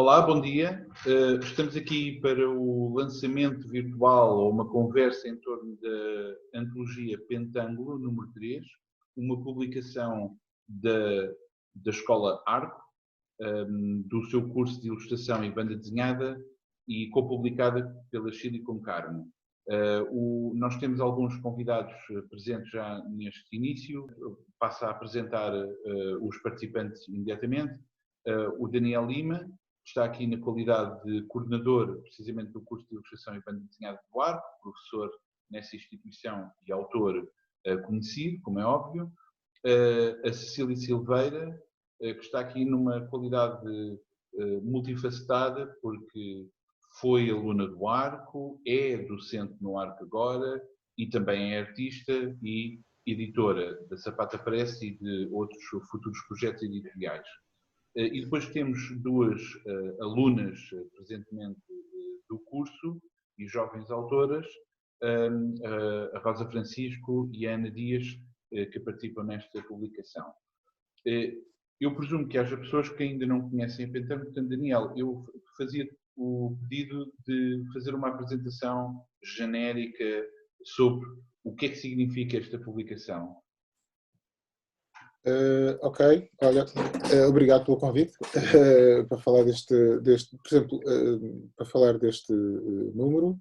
Olá, bom dia. Estamos aqui para o lançamento virtual ou uma conversa em torno da antologia Pentângulo, número 3, uma publicação da Escola Arco, do seu curso de ilustração e banda desenhada e co-publicada pela Silicon Carmo. Nós temos alguns convidados presentes já neste início. Passo a apresentar os participantes imediatamente. O Daniel Lima está aqui na qualidade de coordenador, precisamente do curso de ilustração e banda desenhada do Arco, professor nessa instituição e autor conhecido, como é óbvio. A Cecília Silveira, que está aqui numa qualidade multifacetada, porque foi aluna do Arco, é docente no Arco agora e também é artista e editora da Sapata Press e de outros futuros projetos editoriais. E depois temos duas alunas presentemente do curso e jovens autoras, a Rosa Francisco e a Ana Dias, que participam nesta publicação. Eu presumo que haja pessoas que ainda não conhecem a Pentângulo. Portanto, Daniel, eu fazia o pedido de fazer uma apresentação genérica sobre o que é que significa esta publicação. Ok, olha, obrigado pelo convite para falar por exemplo, para falar deste número.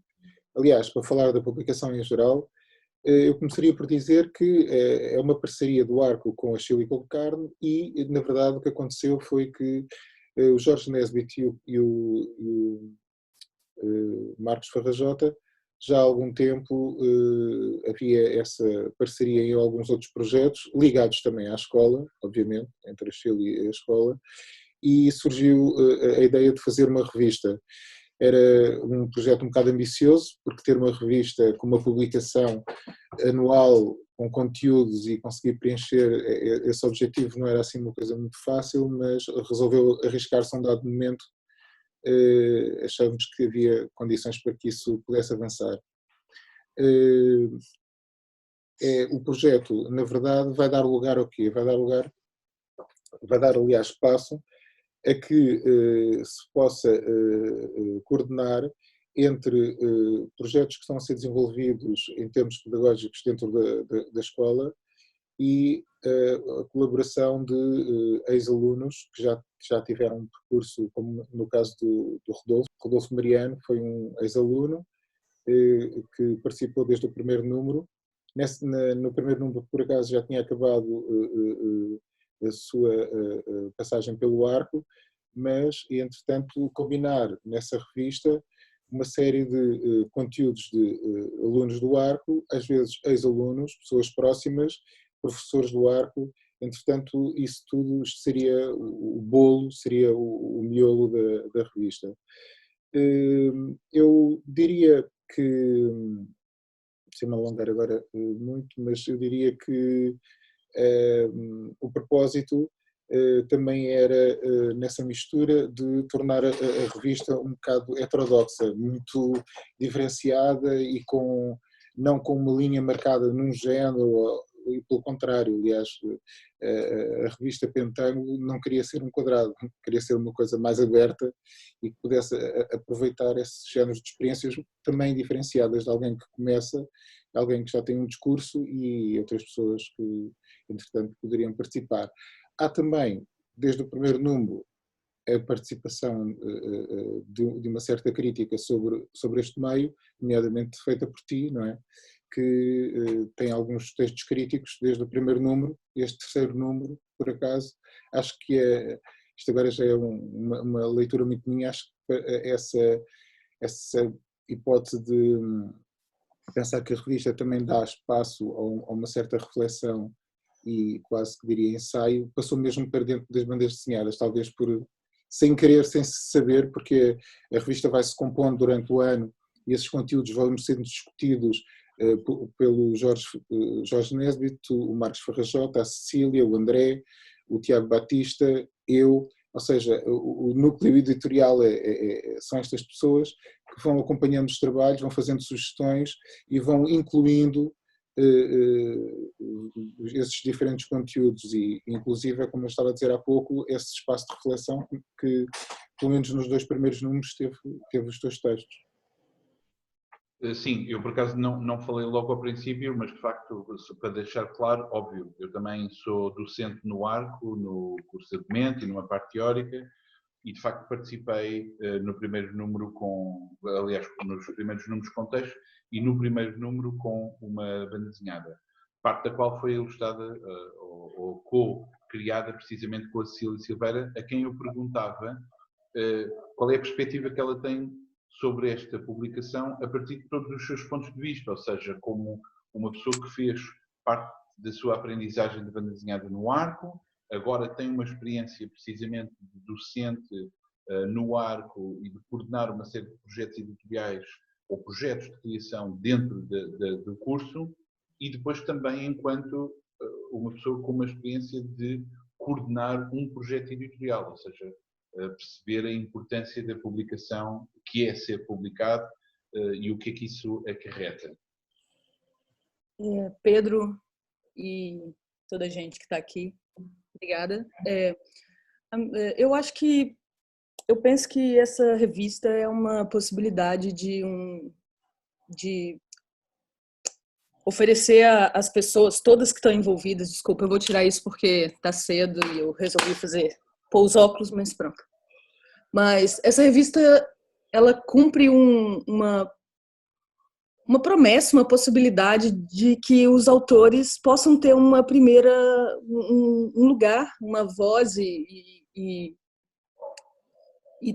Aliás, para falar da publicação em geral, eu começaria por dizer que é uma parceria do Arco com a Silicon Carmo e, na verdade, o que aconteceu foi que o Jorge Nesbitt e o Marcos Farrajota, já há algum tempo havia essa parceria em alguns outros projetos, ligados também à escola, obviamente, entre a Chile e a escola, e surgiu a ideia de fazer uma revista. Era um projeto um bocado ambicioso, porque ter uma revista com uma publicação anual, com conteúdos e conseguir preencher esse objetivo não era assim uma coisa muito fácil, mas resolveu arriscar-se a um dado momento. Achávamos que havia condições para que isso pudesse avançar. O projeto, na verdade, vai dar lugar ao quê? Vai dar, aliás, espaço a que se possa coordenar entre projetos que estão a ser desenvolvidos em termos pedagógicos dentro da escola e a colaboração de ex-alunos que já tiveram um percurso, como no caso do Rodolfo Mariano, foi um ex-aluno que participou desde o primeiro número. No primeiro número, por acaso, já tinha acabado a sua passagem pelo Arco, mas, entretanto, combinar nessa revista uma série de conteúdos de alunos do Arco, às vezes ex-alunos, pessoas próximas, professores do Arco. Entretanto, isso tudo seria o bolo, seria o miolo da revista. Eu diria que, sem me alongar agora muito, mas eu diria que o propósito também era nessa mistura de tornar a revista um bocado heterodoxa, muito diferenciada e não com uma linha marcada num género, e pelo contrário. Aliás, a revista Pentângulo não queria ser um quadrado, queria ser uma coisa mais aberta e que pudesse aproveitar esses géneros de experiências também diferenciadas de alguém que começa, alguém que já tem um discurso e outras pessoas que, entretanto, poderiam participar. Há também, desde o primeiro número, a participação de uma certa crítica sobre este meio, nomeadamente feita por ti, não é? Que tem alguns textos críticos desde o primeiro número. Este terceiro número, por acaso, acho que isto agora já é uma leitura muito minha, acho que essa hipótese de pensar que a revista também dá espaço a uma certa reflexão e quase que diria ensaio, passou mesmo para dentro das bandas desenhadas, talvez sem querer, sem se saber, porque a revista vai se compondo durante o ano e esses conteúdos vão sendo discutidos pelo Jorge Nesbitt, o Marcos Farrajota, a Cecília, o André, o Tiago Batista, eu, ou seja, o núcleo editorial são estas pessoas que vão acompanhando os trabalhos, vão fazendo sugestões e vão incluindo esses diferentes conteúdos e, inclusive, como eu estava a dizer há pouco, esse espaço de reflexão que, pelo menos nos 2 primeiros números, teve os teus textos. Sim, eu por acaso não falei logo ao princípio, mas de facto, para deixar claro, óbvio, eu também sou docente no ARCO, no curso de documento e numa parte teórica, e de facto participei no primeiro número aliás, nos primeiros números com texto e no primeiro número com uma banda desenhada, parte da qual foi ilustrada ou co-criada precisamente com a Cecília Silveira, a quem eu perguntava qual é a perspectiva que ela tem sobre esta publicação a partir de todos os seus pontos de vista, ou seja, como uma pessoa que fez parte da sua aprendizagem de banda desenhada no ARCO, agora tem uma experiência precisamente de docente no ARCO e de coordenar uma série de projetos editoriais ou projetos de criação dentro do curso, e depois também enquanto uma pessoa com uma experiência de coordenar um projeto editorial, ou seja, perceber a importância da publicação, o que é ser publicado e o que é que isso acarreta. Pedro e toda a gente que está aqui, obrigada. Eu penso que essa revista é uma possibilidade de oferecer às pessoas, todas que estão envolvidas, desculpa, eu vou tirar isso porque está cedo e eu resolvi pôr os óculos, mas pronto. Mas essa revista, ela cumpre uma promessa, uma possibilidade de que os autores possam ter um lugar, uma voz e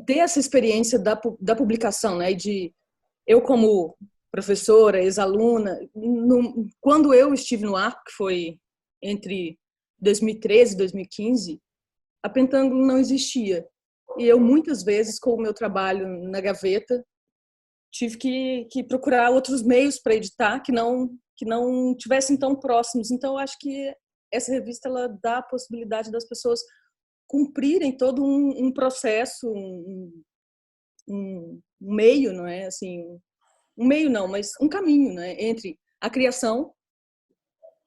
ter essa experiência da publicação, né? Eu como professora, ex-aluna, quando eu estive no ARCO, que foi entre 2013 e 2015, a Pentângulo não existia. E eu, muitas vezes, com o meu trabalho na gaveta, tive que procurar outros meios para editar que não tivessem tão próximos. Então, eu acho que essa revista ela dá a possibilidade das pessoas cumprirem todo um processo, um meio, não é? Assim, um meio não, mas um caminho, né? Entre a criação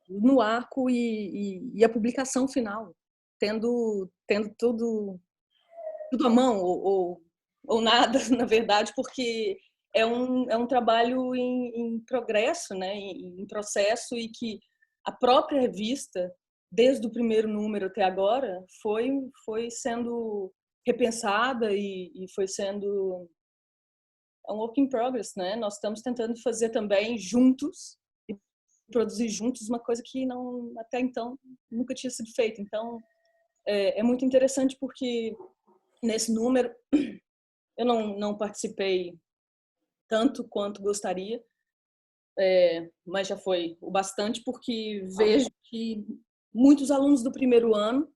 no ARCO e a publicação final, tendo tudo à mão ou nada, na verdade, porque é um trabalho em progresso, né? Em processo, e que a própria revista, desde o primeiro número até agora, foi sendo repensada e foi sendo um work in progress, né? Nós estamos tentando fazer também juntos e produzir juntos uma coisa que até então nunca tinha sido feita. Então é muito interessante porque nesse número eu não participei tanto quanto gostaria, mas já foi o bastante, porque vejo que muitos alunos do primeiro ano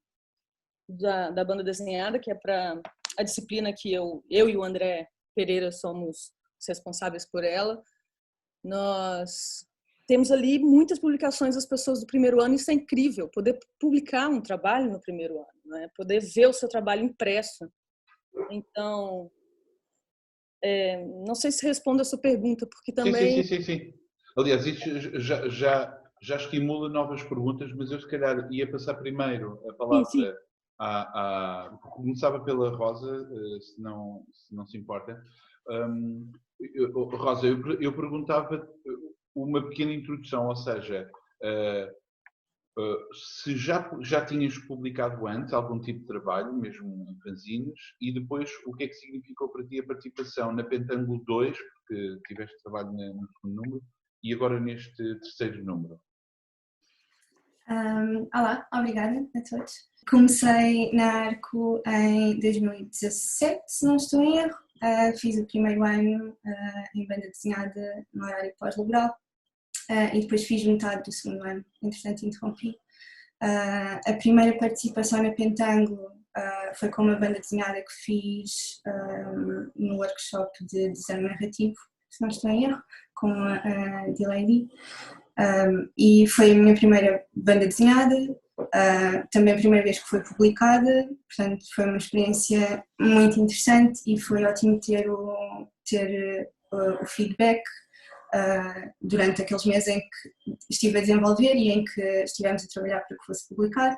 da banda desenhada, que é para a disciplina que eu e o André Pereira somos os responsáveis por ela, nós temos ali muitas publicações das pessoas do primeiro ano. Isso é incrível, poder publicar um trabalho no primeiro ano, né? Poder ver o seu trabalho impresso. Então, não sei se respondo a sua pergunta, porque também... Sim. Aliás, isso já estimula novas perguntas, mas eu se calhar ia passar primeiro a palavra começava pela Rosa, se não se importa. Rosa, eu perguntava uma pequena introdução, ou seja, se já tinhas publicado antes algum tipo de trabalho, mesmo em fanzines, e depois o que é que significou para ti a participação na Pentângulo 2, porque tiveste trabalho no segundo número, e agora neste terceiro número? Olá, obrigada a todos. Comecei na ARCO em 2017, se não estou em erro. Fiz o primeiro ano em banda desenhada no horário pós-laboral e depois fiz metade do segundo ano, entretanto interrompi. A primeira participação na Pentângulo foi com uma banda desenhada que fiz no workshop de design narrativo, se não estou em erro, com a D-Lady. E foi a minha primeira banda desenhada, também a primeira vez que foi publicada, portanto foi uma experiência muito interessante e foi ótimo ter o feedback durante aqueles meses em que estive a desenvolver e em que estivemos a trabalhar para que fosse publicado.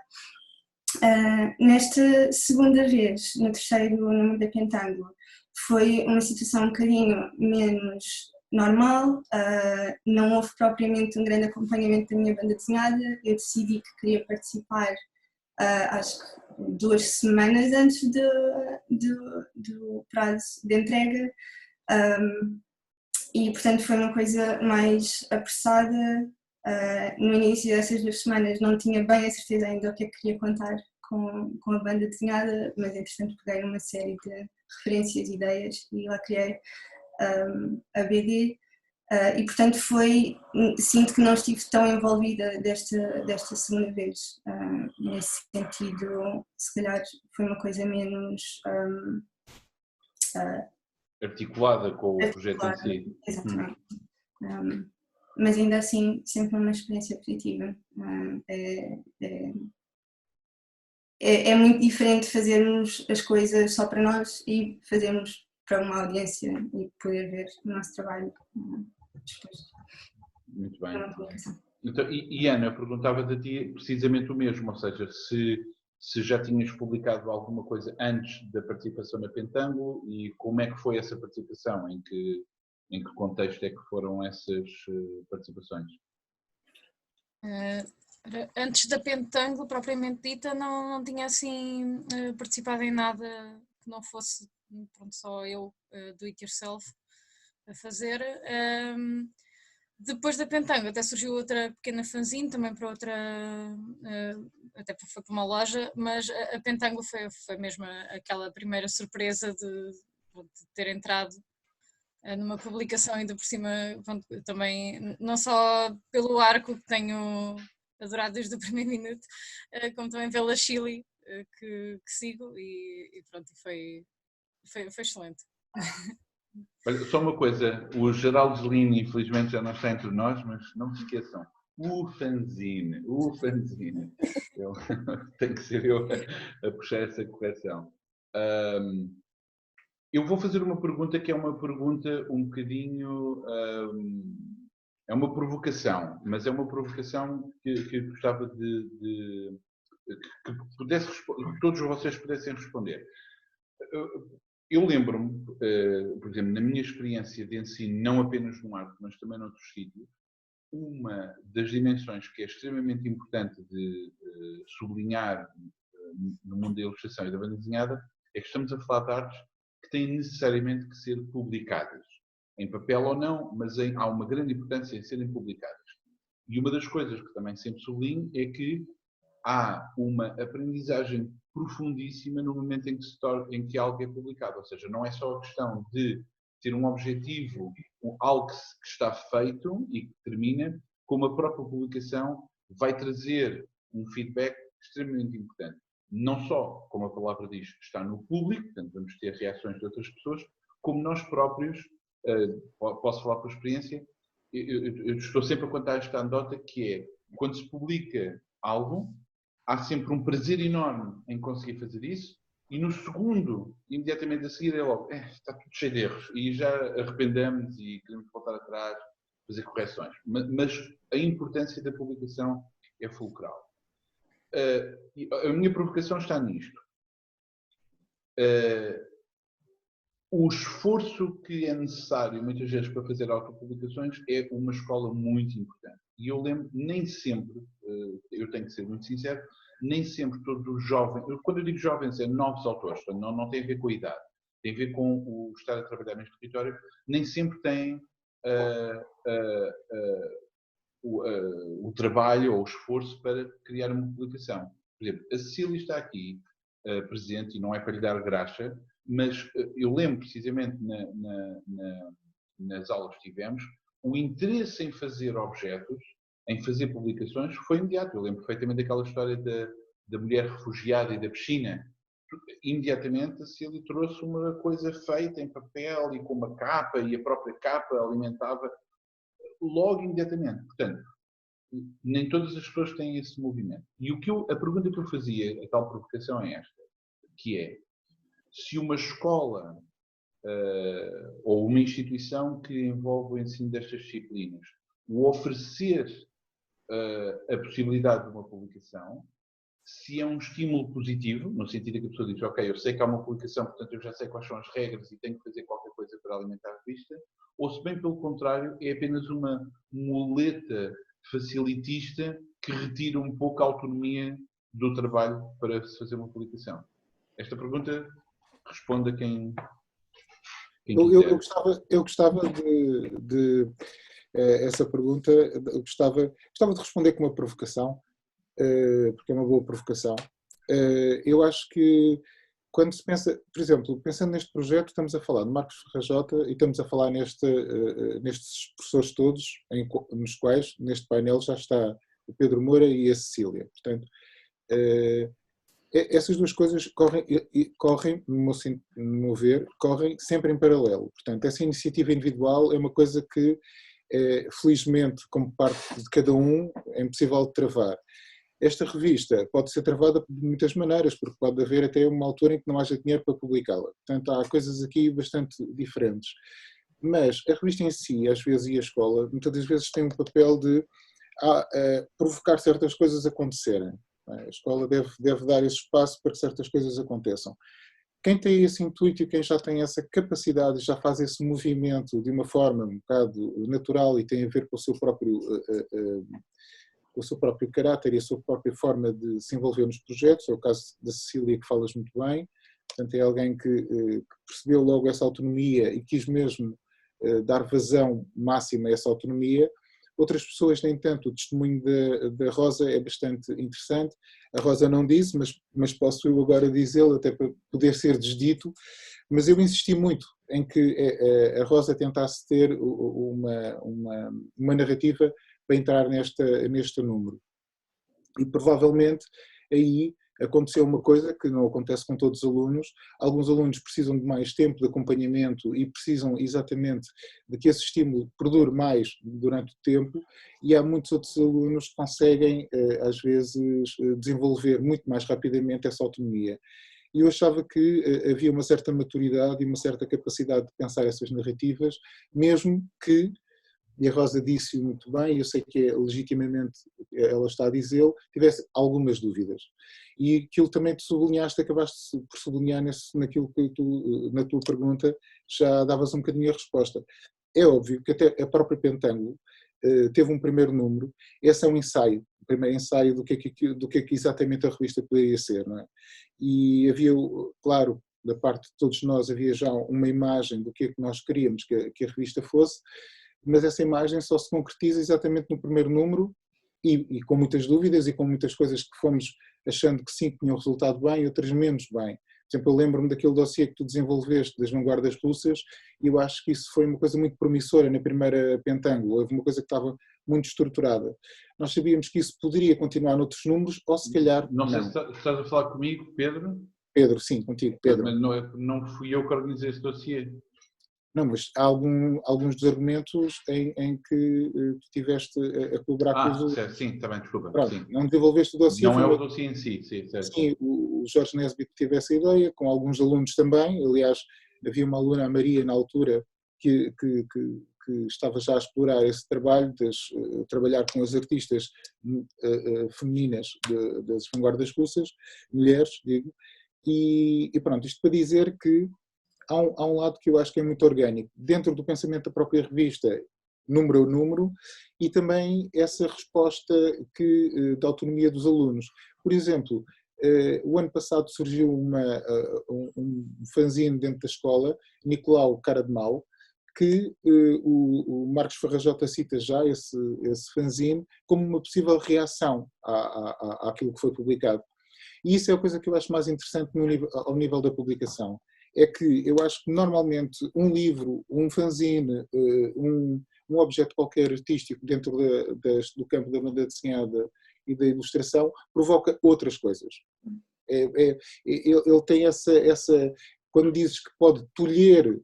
Nesta segunda vez, no terceiro número da Pentangle, foi uma situação um bocadinho menos normal, não houve propriamente um grande acompanhamento da minha banda desenhada. Eu decidi que queria participar, acho que 2 semanas antes do prazo de entrega, e portanto foi uma coisa mais apressada. No início dessas 2 semanas não tinha bem a certeza ainda o que é que queria contar com a banda desenhada, mas entretanto peguei numa série de referências e ideias e lá criei a BD, e portanto sinto que não estive tão envolvida desta segunda vez. Nesse sentido, se calhar foi uma coisa menos articulada com o projeto em si. Exatamente. Mas ainda assim, sempre uma experiência positiva. É muito diferente fazermos as coisas só para nós e fazermos para uma audiência e poder ver o nosso trabalho depois. Muito bem. Então, e Ana, eu perguntava-te a ti precisamente o mesmo, ou seja, se já tinhas publicado alguma coisa antes da participação na Pentangle e como é que foi essa participação, em que contexto é que foram essas participações? Antes da Pentangle, propriamente dita, não tinha assim participado em nada que não fosse só eu, do it yourself, a fazer. Depois da Pentangle até surgiu outra pequena fanzine, também para outra, até foi para uma loja, mas a Pentangle foi mesmo aquela primeira surpresa de ter entrado numa publicação, ainda por cima, também não só pelo arco que tenho adorado desde o primeiro minuto, como também pela Chile que sigo e pronto, foi excelente. Olha, só uma coisa, o Geraldo Lini infelizmente já não está entre nós, mas não se esqueçam, o fanzine, tem que ser eu a puxar essa correção. Eu vou fazer uma pergunta que é uma pergunta um bocadinho, é uma provocação, mas é uma provocação que gostava que todos vocês pudessem responder. Eu lembro-me, por exemplo, na minha experiência de ensino, não apenas no arte, mas também noutros sítios, uma das dimensões que é extremamente importante de sublinhar no mundo da ilustração e da banda desenhada é que estamos a falar de artes que têm necessariamente que ser publicadas, em papel ou não, mas há uma grande importância em serem publicadas. E uma das coisas que também sempre sublinho é que há uma aprendizagem profundíssima no momento em que algo é publicado, ou seja, não é só a questão de ter um objetivo, algo que está feito e que termina, como a própria publicação vai trazer um feedback extremamente importante. Não só, como a palavra diz, está no público, portanto vamos ter reações de outras pessoas, como nós próprios, posso falar por experiência, eu estou sempre a contar esta anedota que é, quando se publica algo, há sempre um prazer enorme em conseguir fazer isso e no segundo, imediatamente a seguir, é logo, está tudo cheio de erros e já arrependemos e queremos voltar atrás, fazer correções. Mas a importância da publicação é fulcral. A minha provocação está nisto. O esforço que é necessário, muitas vezes, para fazer autopublicações é uma escola muito importante. E eu lembro, nem sempre, eu tenho que ser muito sincero, nem sempre todos os jovens, quando eu digo jovens, é novos autores, não tem a ver com a idade, tem a ver com o estar a trabalhar neste território, nem sempre têm o trabalho ou o esforço para criar uma publicação. Por exemplo, a Cecília está aqui presente, e não é para lhe dar graxa, mas eu lembro precisamente nas aulas que tivemos, o interesse em fazer objetos, em fazer publicações, foi imediato. Eu lembro perfeitamente daquela história da mulher refugiada e da piscina. Imediatamente a Cecília trouxe uma coisa feita em papel e com uma capa, e a própria capa alimentava logo imediatamente. Portanto, nem todas as pessoas têm esse movimento. E a pergunta que eu fazia, a tal provocação é esta, que é, se uma escola ou uma instituição que envolve o ensino destas disciplinas, o oferecer a possibilidade de uma publicação, se é um estímulo positivo, no sentido que a pessoa diz, ok, eu sei que há uma publicação, portanto eu já sei quais são as regras e tenho que fazer qualquer coisa para alimentar a revista, ou se bem pelo contrário, é apenas uma muleta facilitista que retira um pouco a autonomia do trabalho para se fazer uma publicação. Esta pergunta responde a quem quiser. Eu gostava de essa pergunta, eu gostava de responder com uma provocação, porque é uma boa provocação. Eu acho que quando se pensa, por exemplo, pensando neste projeto, estamos a falar de Marcos Ferrajota e estamos a falar nestes professores todos, nos quais, neste painel, já está o Pedro Moura e a Cecília. Portanto, essas duas coisas correm, no meu ver, correm sempre em paralelo. Portanto, essa iniciativa individual é uma coisa que, felizmente, como parte de cada um, é impossível de travar. Esta revista pode ser travada de muitas maneiras, porque pode haver até uma altura em que não haja dinheiro para publicá-la. Portanto, há coisas aqui bastante diferentes. Mas a revista em si, às vezes, e a escola, muitas das vezes tem um papel de provocar certas coisas acontecerem. A escola deve dar esse espaço para que certas coisas aconteçam. Quem tem esse intuito e quem já tem essa capacidade, já faz esse movimento de uma forma um bocado natural e tem a ver com o seu próprio caráter e a sua própria forma de se envolver nos projetos, é o caso da Cecília, que falas muito bem, portanto é alguém que percebeu logo essa autonomia e quis mesmo dar vazão máxima a essa autonomia. Outras pessoas, nem tanto, o testemunho da Rosa é bastante interessante. A Rosa não disse, mas posso eu agora dizê-lo, até para poder ser desdito, mas eu insisti muito em que a Rosa tentasse ter uma narrativa para entrar neste número. E provavelmente aí aconteceu uma coisa que não acontece com todos os alunos. Alguns alunos precisam de mais tempo de acompanhamento e precisam exatamente de que esse estímulo perdure mais durante o tempo, e há muitos outros alunos que conseguem, às vezes, desenvolver muito mais rapidamente essa autonomia. E eu achava que havia uma certa maturidade e uma certa capacidade de pensar essas narrativas, mesmo que, e a Rosa disse muito bem, eu sei que legitimamente ela está a dizê-lo, tivesse algumas dúvidas. E aquilo também tu sublinhaste, acabaste por sublinhar naquilo que tu, na tua pergunta, já davas um bocadinho a resposta. É óbvio que até a própria Pentangle teve um primeiro número, esse é um ensaio, o primeiro ensaio do que é que exatamente a revista poderia ser, não é? E havia, claro, da parte de todos nós, havia já uma imagem do que é que nós queríamos que a revista fosse, mas essa imagem só se concretiza exatamente no primeiro número e com muitas dúvidas e com muitas coisas que fomos achando que sim, que tinham resultado bem e outras menos bem. Por exemplo, eu lembro-me daquele dossiê que tu desenvolveste das vanguardas russas e eu acho que isso foi uma coisa muito promissora na primeira Pentangle, houve uma coisa que estava muito estruturada. Nós sabíamos que isso poderia continuar noutros números ou se calhar não. Sei se estás a falar comigo, Pedro? Pedro, sim, contigo, Pedro. Mas não fui eu que organizei esse dossiê. Não, mas há alguns dos argumentos em que tu estiveste a colaborar com os... Certo, sim, está bem, desculpa. Pronto, sim. Não desenvolveste o dossiê. Não é o dossiê em si, sim, certo. Sim, o Jorge Nesbitt teve essa ideia, com alguns alunos também. Aliás, havia uma aluna, a Maria, na altura, que estava já a explorar esse trabalho, trabalhar com as artistas femininas das vanguardas russas, mulheres, digo, e pronto, isto para dizer que há um lado que eu acho que é muito orgânico, dentro do pensamento da própria revista, número a número, e também essa resposta da autonomia dos alunos. Por exemplo, o ano passado surgiu um fanzine dentro da escola, Nicolau Cara de Mau, que o Marcos Ferrajota cita já, esse fanzine, como uma possível reação àquilo que foi publicado. E isso é a coisa que eu acho mais interessante ao nível da publicação. É que eu acho que normalmente um livro, um fanzine, um objeto qualquer artístico dentro do campo da banda desenhada e da ilustração provoca outras coisas. Ele tem essa... Quando dizes que pode tolher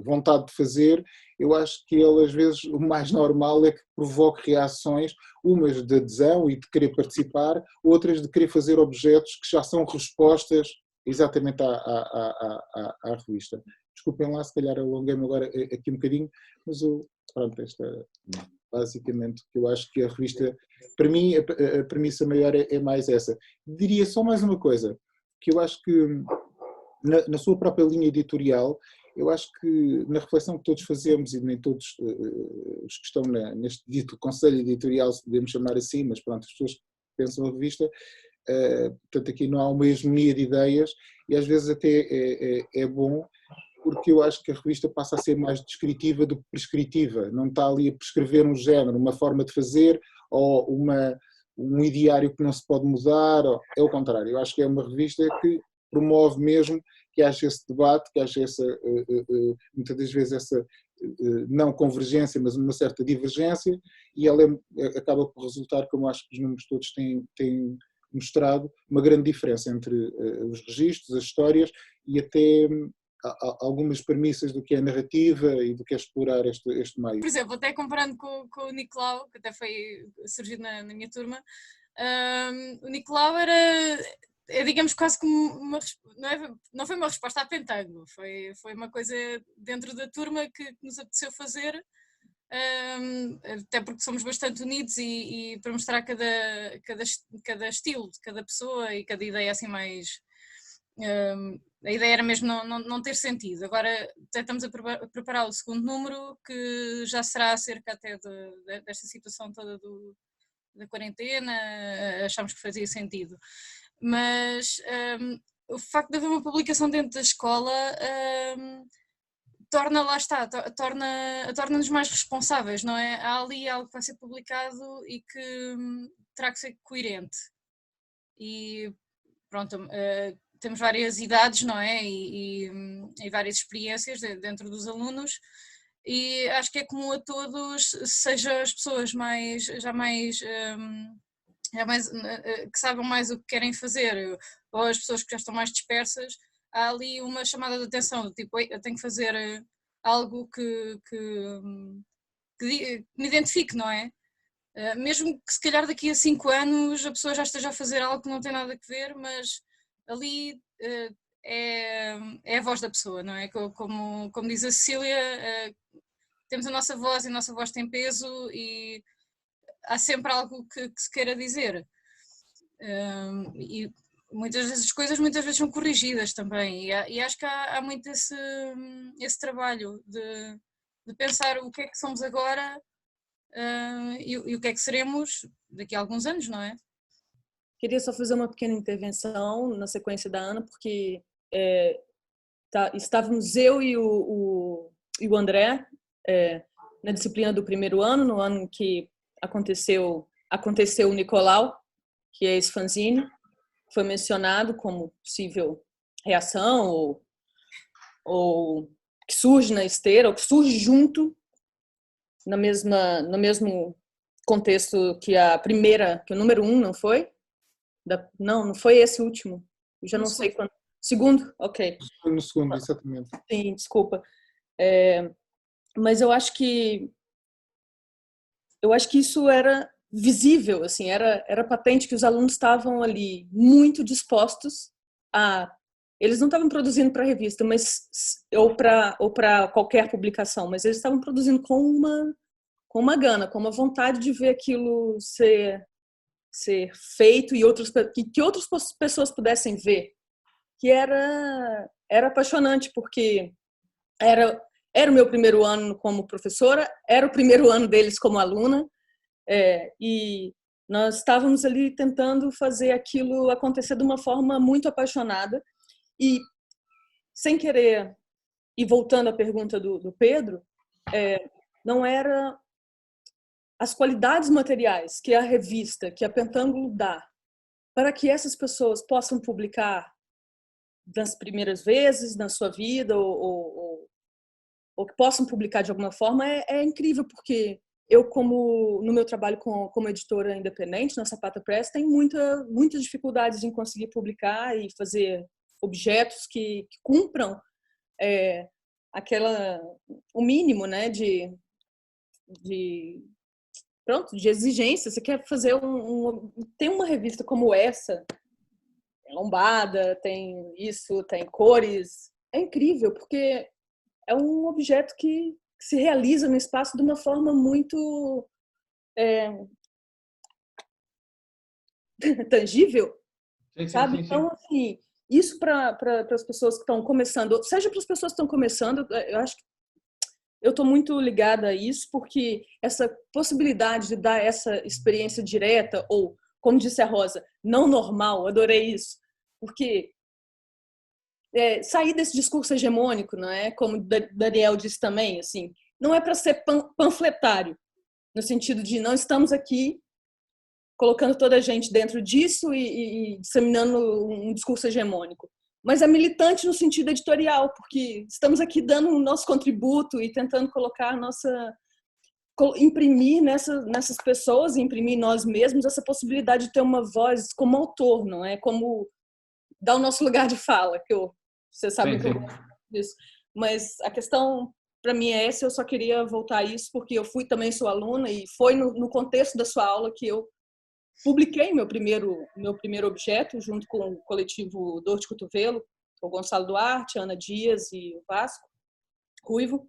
vontade de fazer, eu acho que ele às vezes o mais normal é que provoque reações, umas de adesão e de querer participar, outras de querer fazer objetos que já são respostas exatamente à revista. desculpem lá, se calhar alonguei-me agora aqui um bocadinho, mas pronto, esta basicamente que eu acho que a revista, para mim, a premissa maior é mais essa. Diria só mais uma coisa, que eu acho que na sua própria linha editorial, eu acho que na reflexão que todos fazemos, e nem todos os que estão neste dito conselho editorial, se podemos chamar assim, mas pronto, as pessoas que pensam a revista, portanto aqui não há uma hegemonia de ideias, e às vezes até é bom, porque eu acho que a revista passa a ser mais descritiva do que prescritiva, não está ali a prescrever um género, uma forma de fazer, ou um ideário que não se pode mudar, é o contrário, eu acho que é uma revista que promove mesmo que haja esse debate, que haja essa, muitas das vezes essa não convergência, mas uma certa divergência, e ela acaba por resultar, como acho que os números todos têm mostrado, uma grande diferença entre os registros, as histórias e até algumas premissas do que é narrativa e do que é explorar este meio. Por exemplo, até comparando com o Nicolau, que até surgiu na minha turma, o Nicolau digamos quase como não foi uma resposta à Pentango, foi uma coisa dentro da turma que nos apeteceu fazer, até porque somos bastante unidos e para mostrar cada estilo de cada pessoa e cada ideia assim mais... a ideia era mesmo não ter sentido. Agora até estamos a preparar o segundo número, que já será acerca até desta situação toda da quarentena, achámos que fazia sentido. Mas o facto de haver uma publicação dentro da escola torna-nos mais responsáveis, não é? Há ali algo que vai ser publicado e que terá que ser coerente. E pronto, temos várias idades, não é? E várias experiências dentro dos alunos, e acho que é comum a todos, seja as pessoas que sabem mais o que querem fazer, ou as pessoas que já estão mais dispersas, há ali uma chamada de atenção, do tipo, eu tenho que fazer algo que me identifique, não é? Mesmo que se calhar daqui a 5 anos a pessoa já esteja a fazer algo que não tem nada a ver, mas ali é a voz da pessoa, não é? Como diz a Cecília, temos a nossa voz e a nossa voz tem peso e há sempre algo que se queira dizer. E muitas vezes as coisas são corrigidas também, e acho que há muito esse trabalho de pensar o que é que somos agora e o que é que seremos daqui a alguns anos, não é? Queria só fazer uma pequena intervenção na sequência da Ana, porque estávamos eu e o André na disciplina do primeiro ano, no ano em que aconteceu o Nicolau, que é esse fanzine, foi mencionado como possível reação ou que surge na esteira, ou que surge junto no mesmo contexto que que o número 1, não foi? Não foi esse último. Eu já não sei quando. Segundo? Ok. No segundo, exatamente. Sim, desculpa. Mas eu acho que isso era visível, assim, era patente que os alunos estavam ali muito dispostos a... Eles não estavam produzindo para a revista, ou para qualquer publicação, mas eles estavam produzindo com uma gana, com uma vontade de ver aquilo ser feito e que outras pessoas pudessem ver, que era apaixonante, porque era o meu primeiro ano como professora, era o primeiro ano deles como aluna, e nós estávamos ali tentando fazer aquilo acontecer de uma forma muito apaixonada, e sem querer, e voltando à pergunta do Pedro, não era as qualidades materiais que a revista, que a Pentângulo dá, para que essas pessoas possam publicar das primeiras vezes na sua vida, ou que possam publicar de alguma forma, é incrível, porque eu, no meu trabalho como editora independente, na Sapata Press, tenho muitas dificuldades em conseguir publicar e fazer objetos que cumpram o mínimo, né, de exigência. Você quer fazer tem uma revista como essa, tem lombada, tem isso, tem cores, é incrível, porque é um objeto que se realiza no espaço de uma forma muito tangível, sabe? Sim. Então, assim, isso para as pessoas que estão começando, seja para as pessoas que estão começando, eu acho que eu estou muito ligada a isso, porque essa possibilidade de dar essa experiência direta, ou, como disse a Rosa, não normal, adorei isso, porque sair desse discurso hegemônico, não é? Como Daniel disse também, assim, não é para ser panfletário, no sentido de não estamos aqui colocando toda a gente dentro disso e disseminando um discurso hegemônico. Mas é militante no sentido editorial, porque estamos aqui dando o nosso contributo e tentando colocar imprimir nessas pessoas, imprimir em nós mesmos essa possibilidade de ter uma voz como autor, não é? Como dar o nosso lugar de fala, você sabe que eu gosto disso. Mas a questão para mim é essa, eu só queria voltar a isso, porque eu também sou aluna e foi no contexto da sua aula que eu publiquei meu primeiro objeto, junto com o coletivo Dor de Cotovelo, o Gonçalo Duarte, a Ana Dias e o Vasco Ruivo.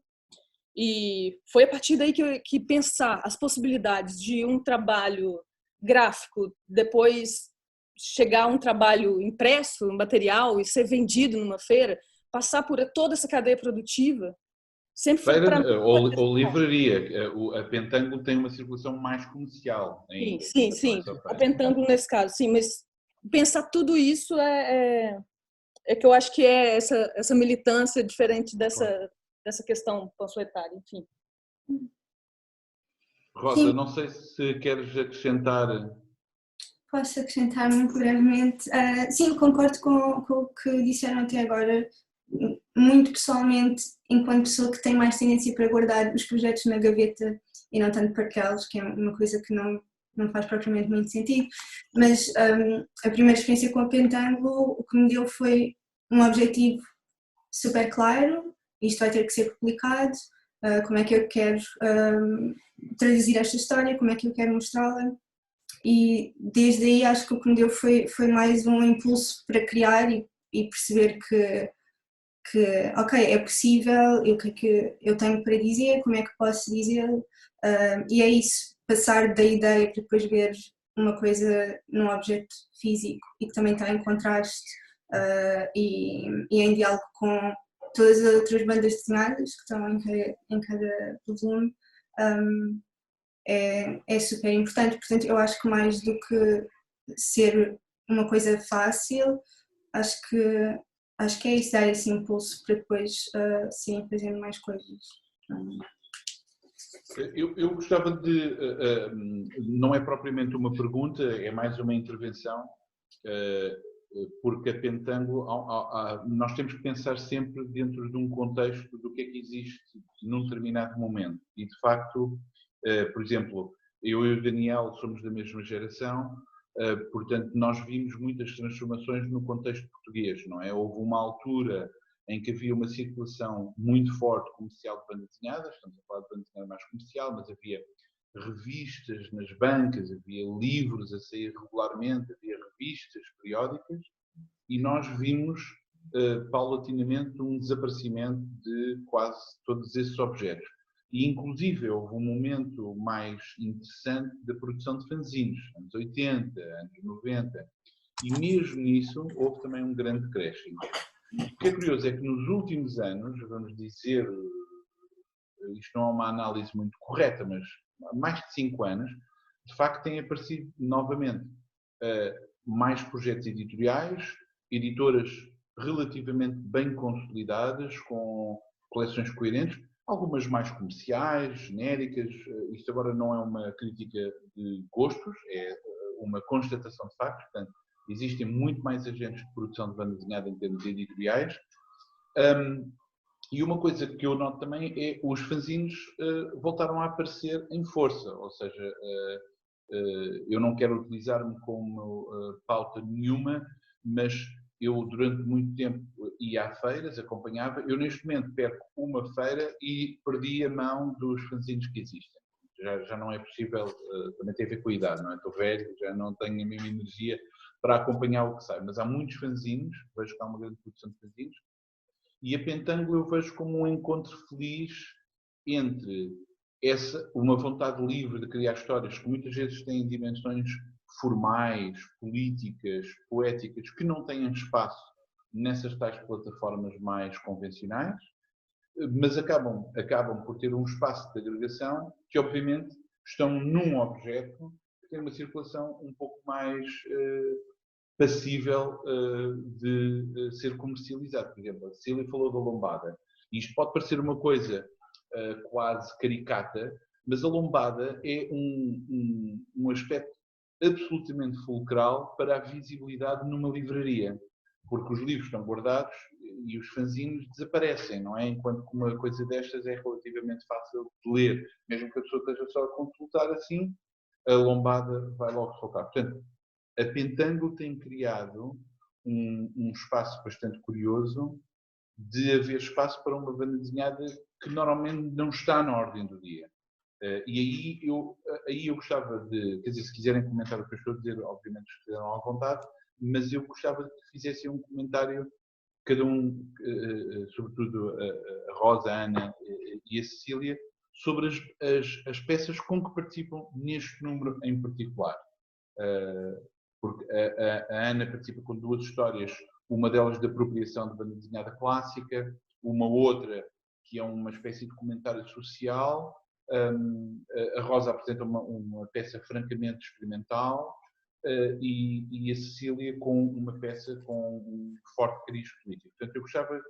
E foi a partir daí que pensar as possibilidades de um trabalho gráfico, depois chegar a um trabalho impresso, um material, e ser vendido numa feira, passar por toda essa cadeia produtiva, sempre foi para mim. Ou livraria. A Pentangle tem uma circulação mais comercial ainda. Sim. A Pentangle nesse caso, sim, mas pensar tudo isso é que eu acho que é essa militância diferente dessa questão panfletária, enfim. Rosa, não sei se queres acrescentar. Posso acrescentar muito brevemente. Sim, concordo com o que disseram até agora. Muito pessoalmente, enquanto pessoa que tem mais tendência para guardar os projetos na gaveta e não tanto parqueá-los, que é uma coisa que não faz propriamente muito sentido, mas a primeira experiência com a Pentangle, o que me deu foi um objetivo super claro: isto vai ter que ser publicado, como é que eu quero traduzir esta história, como é que eu quero mostrá-la. E desde aí acho que o que me deu foi mais um impulso para criar e perceber que ok, é possível, e o que é que eu tenho para dizer, como é que posso dizer, e é isso, passar da ideia para depois ver uma coisa num objeto físico e que também está em contraste e em diálogo com todas as outras bandas desenhadas que estão em cada volume. É super importante. Portanto, eu acho que mais do que ser uma coisa fácil, acho que é isso, dar esse impulso para depois sim fazendo mais coisas. Eu gostava de, não é propriamente uma pergunta, é mais uma intervenção, porque a Pentangle, nós temos que pensar sempre dentro de um contexto do que é que existe num determinado momento. E, de facto, por exemplo, eu e o Daniel somos da mesma geração, portanto, nós vimos muitas transformações no contexto português, não é? Houve uma altura em que havia uma circulação muito forte comercial de banda desenhada, estamos a falar de banda desenhada mais comercial, mas havia revistas nas bancas, havia livros a sair regularmente, havia revistas periódicas, e nós vimos paulatinamente um desaparecimento de quase todos esses objetos. E, inclusive, houve um momento mais interessante da produção de fanzines, anos 80, anos 90, e mesmo nisso houve também um grande decréscimo. O que é curioso é que nos últimos anos, vamos dizer, isto não é uma análise muito correta, mas há mais de 5 anos, de facto têm aparecido novamente mais projetos editoriais, editoras relativamente bem consolidadas, com coleções coerentes, algumas mais comerciais, genéricas. Isto agora não é uma crítica de gostos, é uma constatação de factos. Portanto, existem muito mais agentes de produção de banda desenhada em termos editoriais. E uma coisa que eu noto também é os fanzines voltaram a aparecer em força, ou seja, eu não quero utilizar-me como pauta nenhuma, mas eu durante muito tempo ia a feiras, acompanhava, eu neste momento perco uma feira e perdi a mão dos fanzines que existem. Já não é possível, também tem a ver com a idade, não é? Estou velho, já não tenho a mesma energia para acompanhar o que sai, mas há muitos fanzines, vejo que há uma grande produção de fanzines, E a Pentângulo eu vejo como um encontro feliz entre uma vontade livre de criar histórias que muitas vezes têm dimensões formais, políticas, poéticas, que não têm espaço nessas tais plataformas mais convencionais, mas acabam por ter um espaço de agregação que, obviamente, estão num objeto que tem uma circulação um pouco mais passível de ser comercializado. Por exemplo, a Cecília falou da lombada. Isto pode parecer uma coisa quase caricata, mas a lombada é um aspecto absolutamente fulcral para a visibilidade numa livraria, porque os livros estão guardados e os fanzines desaparecem, não é? Enquanto que uma coisa destas é relativamente fácil de ler, mesmo que a pessoa esteja só a consultar assim, a lombada vai logo soltar. Portanto, a Pentângulo tem criado um espaço bastante curioso de haver espaço para uma banda desenhada que normalmente não está na ordem do dia. E aí eu gostava de, quer dizer, se quiserem comentar o que eu estou a dizer, obviamente estejam à vontade, mas eu gostava de que fizessem um comentário, cada um, sobretudo a Rosa, a Ana e a Cecília, sobre as peças com que participam neste número em particular. Porque a Ana participa com 2 histórias, uma delas de apropriação de banda desenhada clássica, uma outra que é uma espécie de comentário social. A Rosa apresenta uma peça francamente experimental e a Cecília com uma peça com um forte cariz político. Portanto, eu gostava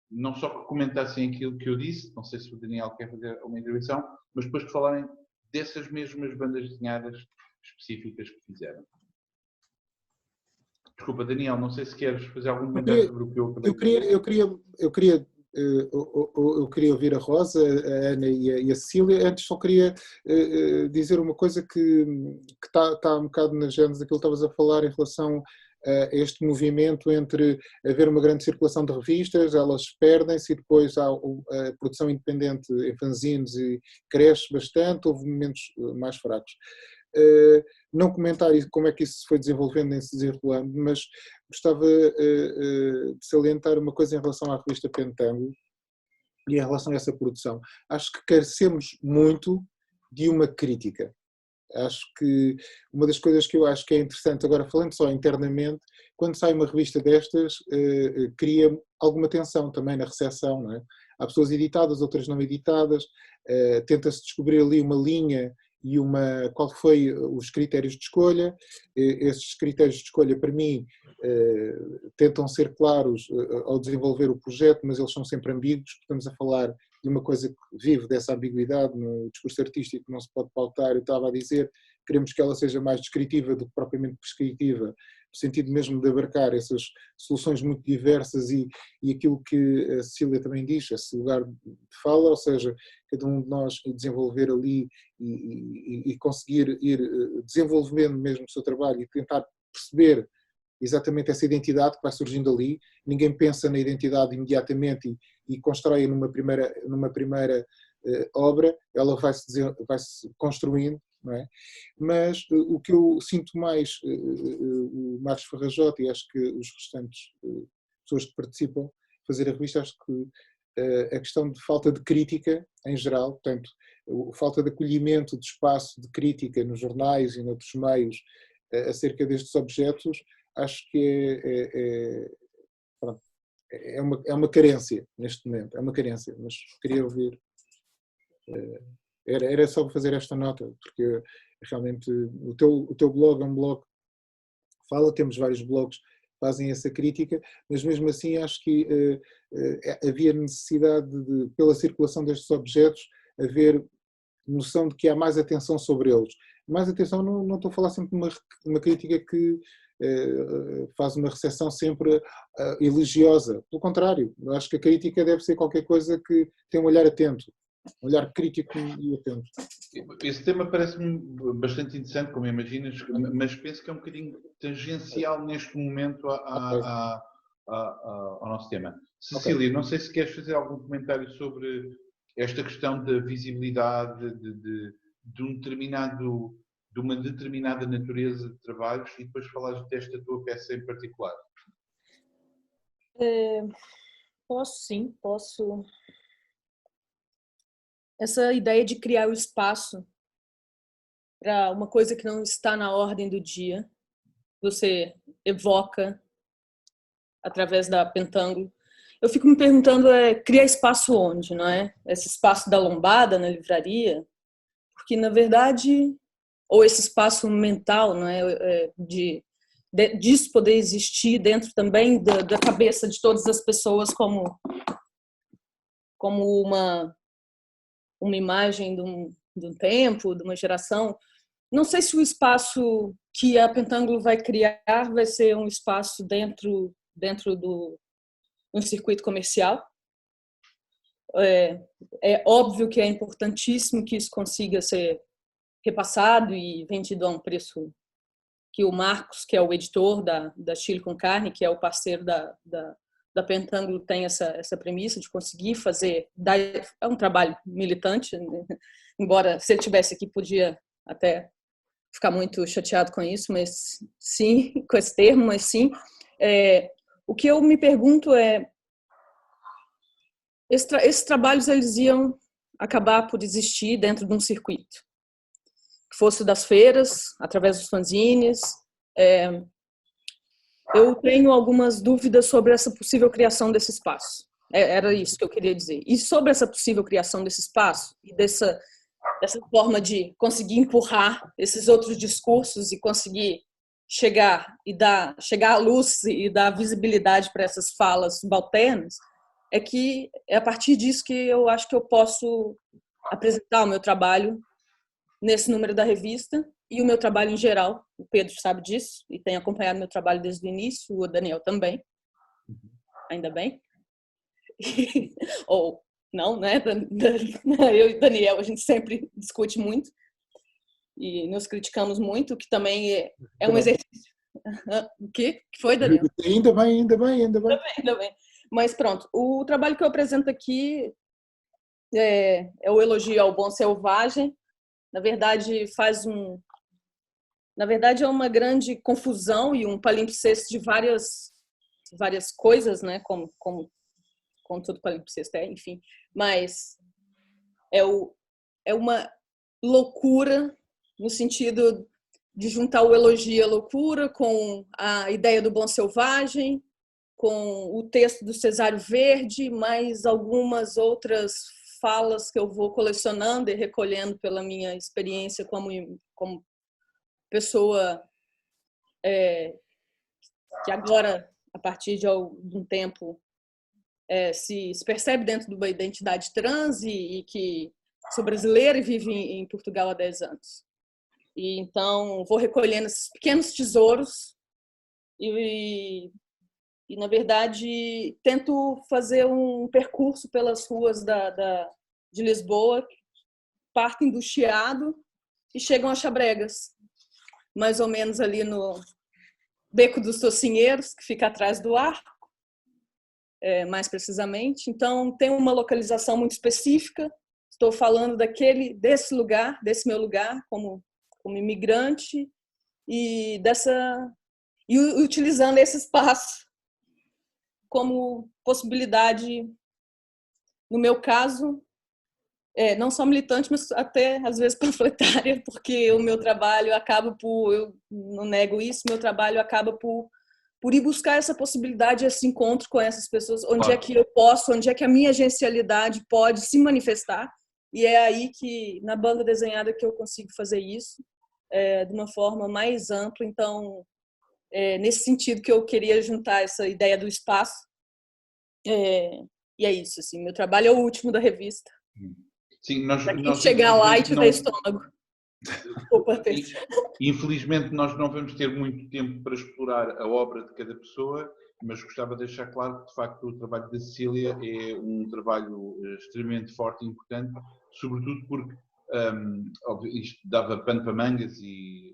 não só que comentassem aquilo que eu disse, não sei se o Daniel quer fazer uma intervenção, mas depois de falarem dessas mesmas bandas desenhadas específicas que fizeram. Desculpa, Daniel, não sei se queres fazer algum comentário sobre o que eu acabei de dizer. Eu queria ouvir a Rosa, a Ana e a Cecília. Antes só queria dizer uma coisa que está um bocado na gênese daquilo que estavas a falar em relação a este movimento entre haver uma grande circulação de revistas, elas perdem-se e depois há a produção independente em fanzines e cresce bastante, houve momentos mais fracos. Não comentar como é que isso se foi desenvolvendo nem se desenrolando, mas gostava de salientar uma coisa em relação à revista Pentângulo e em relação a essa produção. Acho que carecemos muito de uma crítica. Acho que uma das coisas que eu acho que é interessante, agora falando só internamente, quando sai uma revista destas, cria alguma tensão também na recepção, não é? Há pessoas editadas, outras não editadas, tenta-se descobrir ali uma linha e qual foi os critérios de escolha. Esses critérios de escolha, para mim, tentam ser claros ao desenvolver o projeto, mas eles são sempre ambíguos, estamos a falar de uma coisa que vive dessa ambiguidade no discurso artístico, não se pode pautar. Eu estava a dizer, queremos que ela seja mais descritiva do que propriamente prescritiva, no sentido mesmo de abarcar essas soluções muito diversas e aquilo que a Cecília também diz, esse lugar de fala, ou seja, cada um de nós desenvolver ali e conseguir ir desenvolvendo mesmo o seu trabalho e tentar perceber exatamente essa identidade que vai surgindo ali. Ninguém pensa na identidade imediatamente e constrói numa primeira obra, ela vai-se construindo, não é? Mas o que eu sinto mais, o Marcos Farrajote e acho que os restantes pessoas que participam fazer a revista, acho que a questão de falta de crítica em geral, portanto, a falta de acolhimento de espaço de crítica nos jornais e noutros meios acerca destes objetos, acho que é uma carência neste momento, é uma carência, mas queria ouvir. Era só fazer esta nota, porque realmente o teu blog é um blog que fala, temos vários blogs que fazem essa crítica, mas mesmo assim acho que havia necessidade pela circulação destes objetos, haver noção de que há mais atenção sobre eles. Mais atenção, não estou a falar sempre de uma crítica que faz uma recepção sempre elogiosa. Pelo contrário, eu acho que a crítica deve ser qualquer coisa que tem um olhar atento, um olhar crítico e atento. Esse tema parece-me bastante interessante, como imaginas, mas penso que é um bocadinho tangencial neste momento ao nosso tema. Cecília, não sei se queres fazer algum comentário sobre esta questão da visibilidade de uma determinada natureza de trabalhos e depois falares desta tua peça em particular. Posso sim, posso. Essa ideia de criar o espaço para uma coisa que não está na ordem do dia, você evoca através da Pentangle. Eu fico me perguntando, criar espaço onde, não é? Esse espaço da lombada na livraria, porque na verdade, ou esse espaço mental, não é, disso poder existir dentro também da cabeça de todas as pessoas como uma imagem de um tempo, de uma geração. Não sei se o espaço que a Pentangle vai criar vai ser um espaço dentro do um circuito comercial. É óbvio que é importantíssimo que isso consiga ser repassado e vendido a um preço que o Marcos, que é o editor da Chile com Carne, que é o parceiro da Pentangle, tem essa premissa de conseguir fazer. É um trabalho militante, né? Embora, se ele estivesse aqui, podia até ficar muito chateado com isso, mas sim, com esse termo, mas sim. O que eu me pergunto é, esses trabalhos eles iam acabar por existir dentro de um circuito, que fosse das feiras, através dos fanzines. Eu tenho algumas dúvidas sobre essa possível criação desse espaço. Era isso que eu queria dizer. E sobre essa possível criação desse espaço e dessa forma de conseguir empurrar esses outros discursos e conseguir chegar à luz e dar visibilidade para essas falas subalternas, é a partir disso que eu acho que eu posso apresentar o meu trabalho nesse número da revista e o meu trabalho em geral. O Pedro sabe disso e tem acompanhado meu trabalho desde o início, o Daniel também, ainda bem. Ou não, né? Eu e o Daniel, a gente sempre discute muito e nos criticamos muito, o que também é um exercício. O que foi, Daniel? Ainda bem. Ainda bem. Mas pronto, o trabalho que eu apresento aqui é o elogio ao bom selvagem. Na verdade, é uma grande confusão e um palimpsesto de várias coisas, né? Como todo palimpsesto enfim. Mas é uma loucura no sentido de juntar o elogio à loucura com a ideia do bom selvagem, com o texto do Cesário Verde, mais algumas outras falas que eu vou colecionando e recolhendo pela minha experiência como pessoa que agora, a partir de um tempo, se percebe dentro de uma identidade trans e que sou brasileira e vivo em Portugal há 10 anos. E então vou recolhendo esses pequenos tesouros e na verdade tento fazer um percurso pelas ruas de Lisboa, que partem do Chiado e chegam a Chabregas, mais ou menos ali no Beco dos Tocinheiros, que fica atrás do Arco, mais precisamente. Então tem uma localização muito específica. Estou falando desse lugar, desse meu lugar como imigrante e utilizando esse espaço como possibilidade, no meu caso, não só militante, mas até às vezes panfletária, porque o meu trabalho acaba eu não nego isso, meu trabalho acaba por ir buscar essa possibilidade, esse encontro com essas pessoas, onde é que eu posso, onde é que a minha agencialidade pode se manifestar, e é aí que, na banda desenhada, que eu consigo fazer isso de uma forma mais ampla. Então, nesse sentido que eu queria juntar essa ideia do espaço, e é isso, assim, meu trabalho é o último da revista. Sim, nós chegar lá e tiver estômago. Opa, infelizmente nós não vamos ter muito tempo para explorar a obra de cada pessoa, mas gostava de deixar claro que de facto o trabalho da Cecília é um trabalho extremamente forte e importante, sobretudo porque isto dava pano para mangas e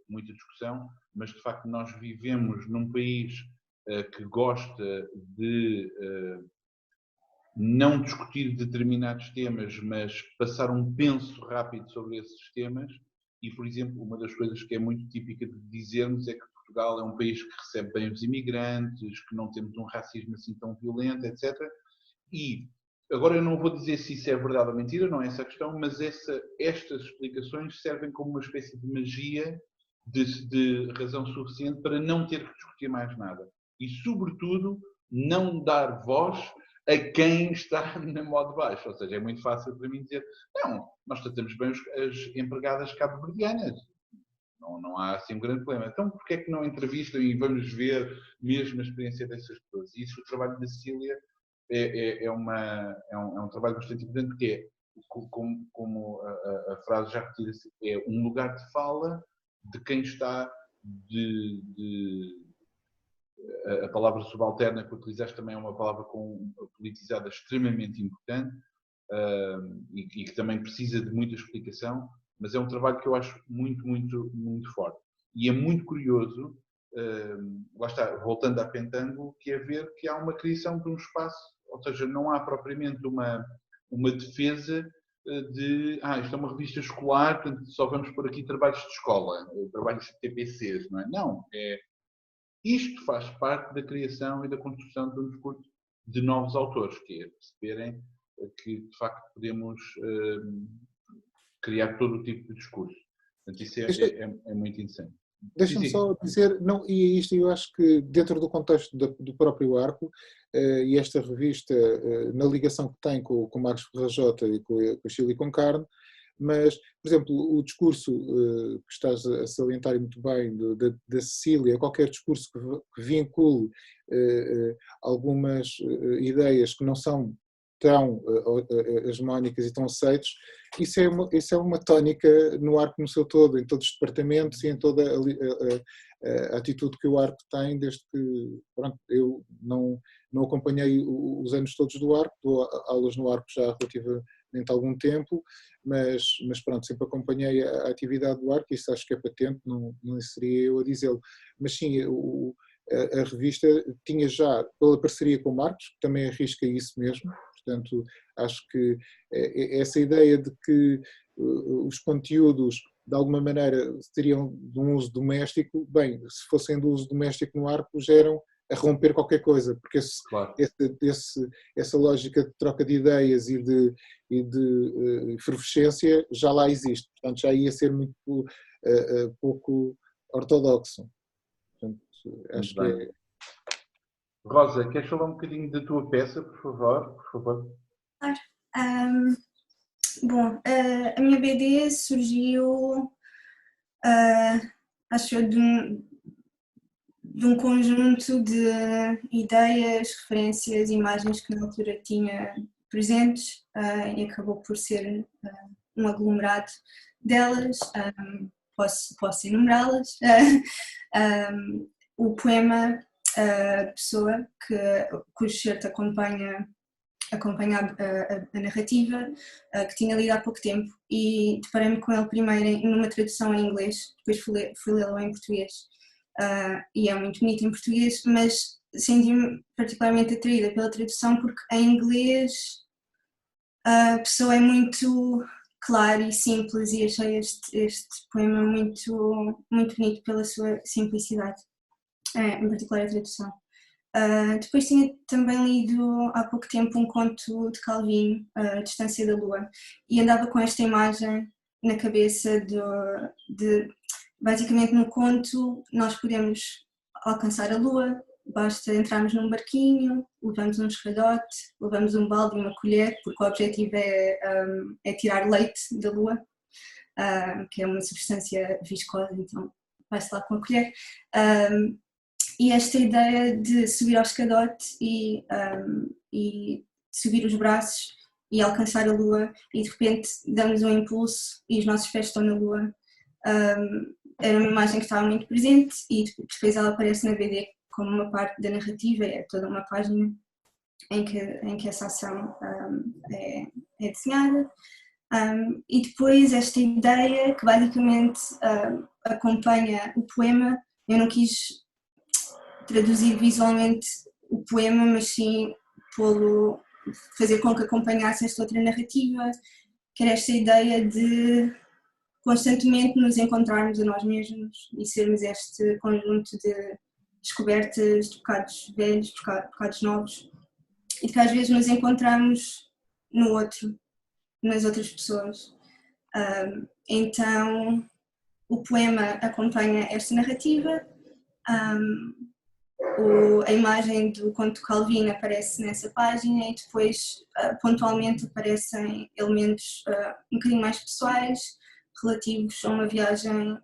muita discussão, mas de facto nós vivemos num país que gosta de não discutir determinados temas, mas passar um penso rápido sobre esses temas. E, por exemplo, uma das coisas que é muito típica de dizermos é que Portugal é um país que recebe bem os imigrantes, que não temos um racismo assim tão violento, etc. E agora eu não vou dizer se isso é verdade ou mentira, não é essa a questão, mas estas explicações servem como uma espécie de magia de razão suficiente para não ter que discutir mais nada. E, sobretudo, não dar voz a quem está na moda baixo. Ou seja, é muito fácil para mim dizer, não, nós tratamos bem as empregadas cabo-verdianas. Não há assim um grande problema. Então, porquê é que não entrevistam e vamos ver mesmo a experiência dessas pessoas? E isso, o trabalho da Cecília é um trabalho bastante importante, porque é, como a frase já repetida, é um lugar de fala de quem está a palavra subalterna que utilizaste também é uma palavra politizada extremamente importante e que também precisa de muita explicação, mas é um trabalho que eu acho muito, muito, muito forte. E é muito curioso, lá está, voltando à Pentango, que é ver que há uma criação de um espaço, ou seja, não há propriamente uma defesa de, isto é uma revista escolar, portanto só vamos por aqui trabalhos de escola, trabalhos de TPCs, não é? Não, isto faz parte da criação e da construção de um discurso de novos autores, que é perceberem que, de facto, podemos criar todo o tipo de discurso. Portanto, isso é muito interessante. Deixa-me só dizer, não, e isto eu acho que dentro do contexto do próprio Arco, e esta revista, na ligação que tem com o Marcos Ferrajota e com a Chile com Carne, mas, por exemplo, o discurso que estás a salientar muito bem da Cecília, qualquer discurso que vincule algumas ideias que não são tão hegemónicas e tão aceites, isso é uma tónica no Arco no seu todo, em todos os departamentos e em toda a atitude que o Arco tem, desde que, pronto, eu não acompanhei os anos todos do Arco, dou aulas no Arco já há relativamente algum tempo, mas pronto, sempre acompanhei a atividade do Arco, isso acho que é patente, não seria eu a dizê-lo, mas sim, a revista tinha já, pela parceria com o Marcos, que também arrisca isso mesmo. Portanto, acho que essa ideia de que os conteúdos, de alguma maneira, teriam de um uso doméstico, bem, se fossem de uso doméstico no Arco, já eram a romper qualquer coisa, porque claro. essa lógica de troca de ideias e de efervescência já lá existe. Portanto, já ia ser muito pouco ortodoxo. Portanto, acho que é... Rosa, queres falar um bocadinho da tua peça, por favor? Claro. Bom, a minha BD surgiu, acho eu, de um conjunto de ideias, referências, imagens que na altura tinha presentes e acabou por ser um aglomerado delas. Posso enumerá-las. O poema Pessoa, cujo certo acompanha a narrativa, que tinha lido há pouco tempo e deparei-me com ele primeiro numa tradução em inglês, depois fui lê-lo em português e é muito bonito em português, mas senti-me particularmente atraída pela tradução porque em inglês a Pessoa é muito claro e simples e achei este poema muito, muito bonito pela sua simplicidade, em particular a tradução. Depois tinha também lido há pouco tempo um conto de Calvino, A Distância da Lua, e andava com esta imagem na cabeça de basicamente no conto nós podemos alcançar a Lua, basta entrarmos num barquinho, levamos um escadote, levamos um balde e uma colher, porque o objetivo é tirar leite da Lua, que é uma substância viscosa, então vai-se lá com a colher. E esta ideia de subir ao escadote e subir os braços e alcançar a Lua e de repente damos um impulso e os nossos pés estão na Lua, era uma imagem que estava muito presente e depois ela aparece na BD como uma parte da narrativa, é toda uma página em que essa ação é desenhada. E depois esta ideia que basicamente acompanha o poema, eu não quis traduzir visualmente o poema, mas sim fazer com que acompanhasse esta outra narrativa, que era esta ideia de constantemente nos encontrarmos a nós mesmos e sermos este conjunto de descobertas, de bocados velhos, bocados novos, e que às vezes nos encontramos no outro, nas outras pessoas. Então o poema acompanha esta narrativa, a imagem do conto Calvin aparece nessa página e depois pontualmente aparecem elementos um bocadinho mais pessoais, relativos a uma viagem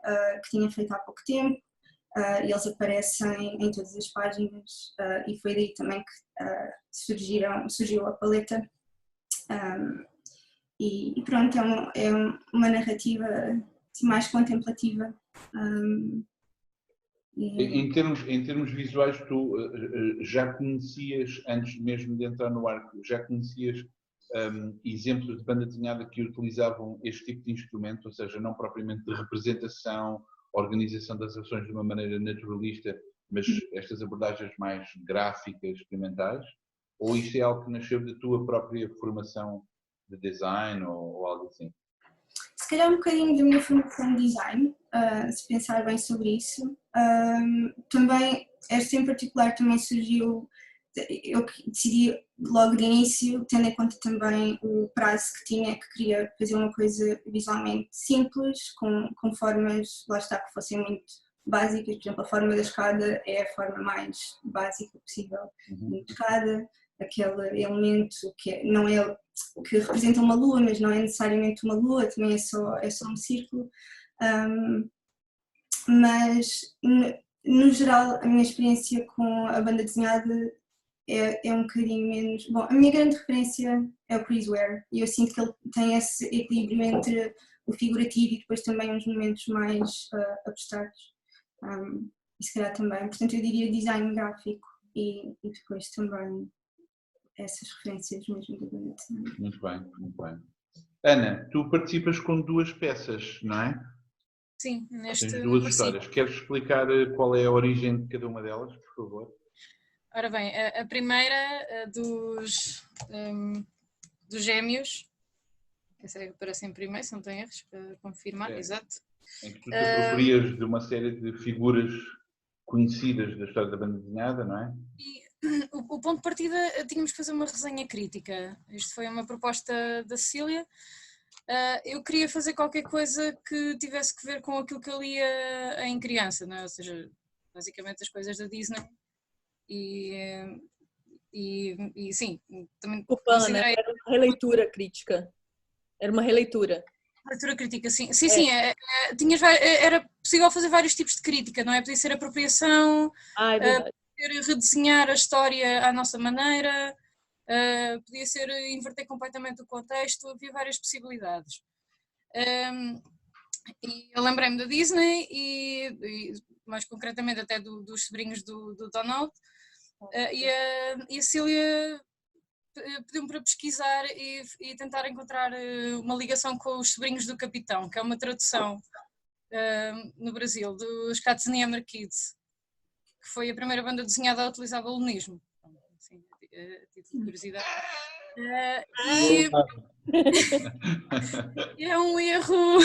que tinha feito há pouco tempo, e eles aparecem em todas as páginas, e foi daí também que surgiu a paleta. E pronto, é uma narrativa assim, mais contemplativa. Em termos visuais, tu já conhecias, antes mesmo de entrar no arco, já conhecias exemplos de banda desenhada que utilizavam este tipo de instrumento, ou seja, não propriamente de representação, organização das ações de uma maneira naturalista, mas estas abordagens mais gráficas, experimentais? Ou isto é algo que nasceu da tua própria formação de design ou algo assim? Se calhar um bocadinho da minha formação de design, se pensar bem sobre isso. Também, esta em particular também surgiu, eu decidi logo de início, tendo em conta também o prazo que tinha, que queria fazer uma coisa visualmente simples, com formas, lá está, que fossem muito básicas. Por exemplo, a forma da escada é a forma mais básica possível da escada, aquele elemento não é, que representa uma lua, mas não é necessariamente uma lua, também é só um círculo. Mas no geral a minha experiência com a banda desenhada é um bocadinho menos... Bom, a minha grande referência é o Chris Ware e eu sinto que ele tem esse equilíbrio entre o figurativo e depois também uns momentos mais abstratos, e se calhar também, portanto eu diria design gráfico e depois também essas referências mesmo da banda desenhada. Muito bem, muito bem. Ana, tu participas com 2 peças, não é? Sim, neste Tens 2 histórias. Queres explicar qual é a origem de cada uma delas, por favor? Ora bem, a primeira dos gêmeos, essa aparece em primeiro, se não tem erros, para confirmar, exato. Em que tu te aproprias de uma série de figuras conhecidas da história da banda desenhada, não é? E o ponto de partida, tínhamos que fazer uma resenha crítica. Isto foi uma proposta da Cecília. Eu queria fazer qualquer coisa que tivesse que ver com aquilo que eu lia em criança, não é? Ou seja, basicamente as coisas da Disney. E sim, também considerei... Era uma releitura crítica. Era uma releitura. Leitura crítica, sim. Sim, era possível fazer vários tipos de crítica, não é? Podia ser apropriação, podia redesenhar a história à nossa maneira, podia ser inverter completamente o contexto, havia várias possibilidades. E eu lembrei-me da Disney e mais concretamente até dos sobrinhos do Donald, e a Cecília pediu-me para pesquisar e tentar encontrar uma ligação com os sobrinhos do Capitão, que é uma tradução no Brasil dos Katzenjammer Kids, que foi a primeira banda desenhada a utilizar balonismo. Assim, título de curiosidade. É um erro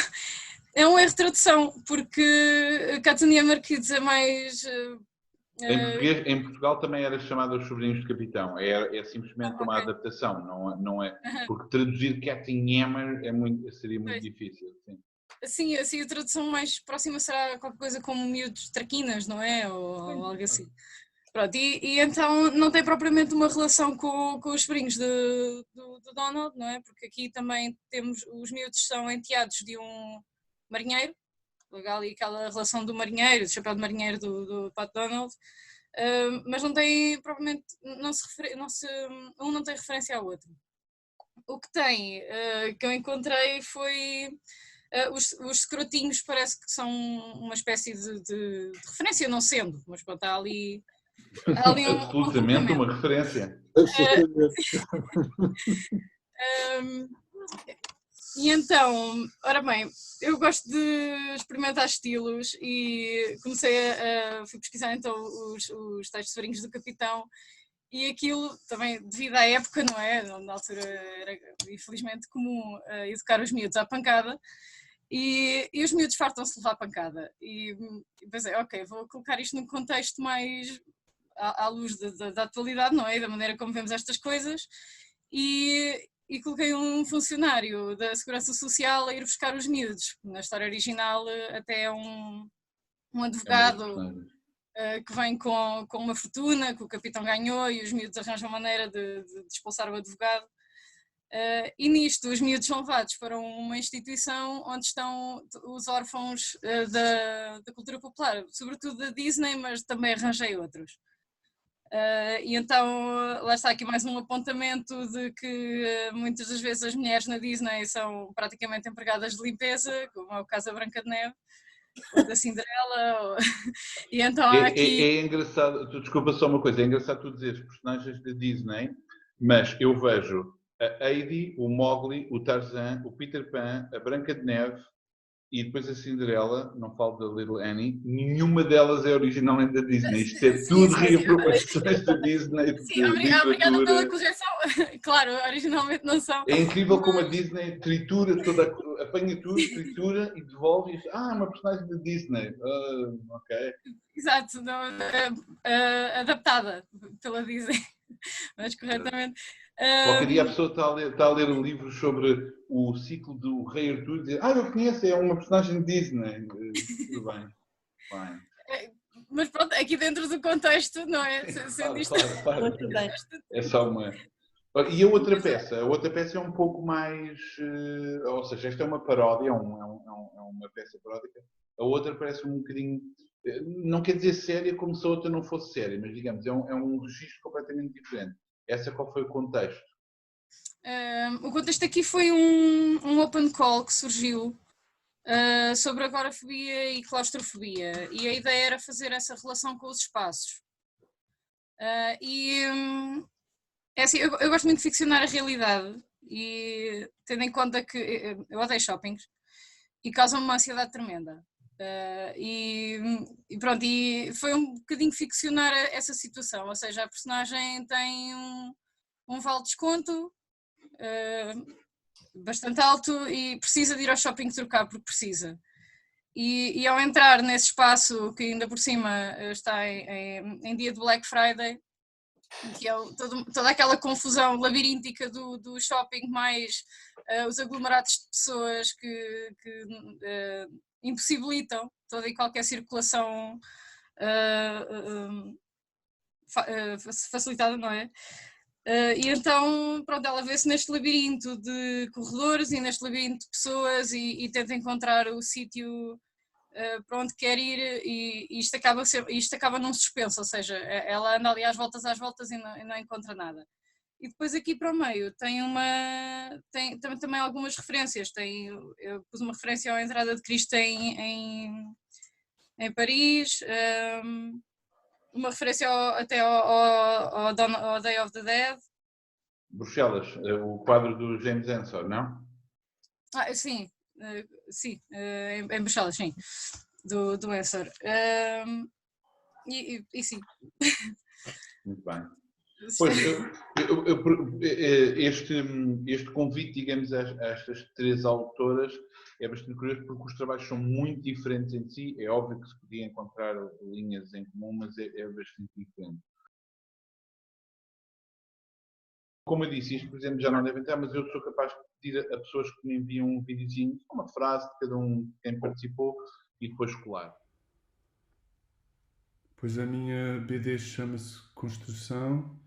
de tradução, porque Katzenjammer Kids é mais... Em Portugal também era chamado Os Sobrinhos do Capitão, é simplesmente uma adaptação, não é, porque traduzir Katzenjammer seria muito difícil. Sim, assim, a tradução mais próxima será qualquer coisa como miúdos traquinas, não é? Ou algo assim. Pronto, e então não tem propriamente uma relação com os sobrinhos do Donald, não é? Porque aqui também temos, os miúdos são enteados de um marinheiro, legal, e aquela relação do marinheiro, do chapéu de marinheiro do Pat Donald, mas não tem propriamente, um não tem referência ao outro. O que tem, que eu encontrei foi os scrotinhos, parece que são uma espécie de referência, não sendo, mas pronto, há ali absolutamente uma referência. E então, ora bem, eu gosto de experimentar estilos e fui pesquisar então os tais sobrinhos do Capitão, e aquilo também devido à época, não é? Na altura era infelizmente comum educar os miúdos à pancada, E os miúdos fartam-se de levar pancada. E pensei, ok, vou colocar isto num contexto mais à luz da atualidade, não é? Da maneira como vemos estas coisas. E coloquei um funcionário da Segurança Social a ir buscar os miúdos. Na história original, até um advogado que vem com uma fortuna que o capitão ganhou e os miúdos arranjam maneira de expulsar o advogado. E nisto, os miúdos são levados para uma instituição onde estão os órfãos da cultura popular, sobretudo da Disney, mas também arranjei outros. E então lá está aqui mais um apontamento de que muitas das vezes as mulheres na Disney são praticamente empregadas de limpeza, como é o caso da Branca de Neve, ou da Cinderela, e então aqui... É engraçado, desculpa só uma coisa, é engraçado tu dizeres personagens da Disney, mas eu vejo a Heidi, o Mowgli, o Tarzan, o Peter Pan, a Branca de Neve e depois a Cinderela, não falo da Little Annie, nenhuma delas é originalmente da Disney. Isto é tudo reapropriações da Disney, de sim, obrigada pela literatura. correção. Claro, originalmente não são. É incrível como a Disney tritura apanha tudo, tritura e devolve e diz, uma personagem da Disney. Ok. Exato, adaptada pela Disney, mas corretamente. Qualquer dia a pessoa está a ler um livro sobre o ciclo do Rei Arthur e diz, eu conheço, é uma personagem de Disney. Tudo bem. Mas pronto, aqui dentro do contexto, não é? Sendo isto... Claro. É só uma... E a outra peça é um pouco mais... ou seja, esta é uma paródia, é uma peça paródica. A outra parece um bocadinho... não quer dizer séria como se a outra não fosse séria, mas digamos, é um registro completamente diferente. Essa qual foi o contexto? O contexto aqui foi um open call que surgiu sobre agorafobia e claustrofobia, e a ideia era fazer essa relação com os espaços. É assim, eu gosto muito de ficcionar a realidade, e tendo em conta que eu odeio shoppings e causam-me uma ansiedade tremenda. E pronto, e foi um bocadinho ficcionar essa situação, ou seja, a personagem tem um vale de desconto bastante alto e precisa de ir ao shopping trocar porque precisa. E ao entrar nesse espaço que ainda por cima está em dia de Black Friday, que é toda aquela confusão labiríntica do shopping, mais os aglomerados de pessoas que impossibilitam toda e qualquer circulação facilitada, não é? E então, pronto, ela vê-se neste labirinto de corredores e neste labirinto de pessoas e tenta encontrar o sítio para onde quer ir, e isto acaba num suspenso, ou seja, ela anda ali às voltas e não encontra nada. E depois aqui para o meio tem também algumas referências. Eu pus uma referência à entrada de Cristo em Paris, uma referência até ao Day of the Dead. Bruxelas, o quadro do James Ensor, não? Sim, em Bruxelas, sim, do Ensor. E sim. Muito bem. Pois, este convite, digamos, a estas três autoras é bastante curioso porque os trabalhos são muito diferentes entre si. É óbvio que se podia encontrar linhas em comum, mas é bastante diferente. Como eu disse, isto, por exemplo, já não devem entrar, mas eu sou capaz de pedir a pessoas que me enviam um videozinho, uma frase de cada um de quem participou e depois colar. Pois a minha BD chama-se Construção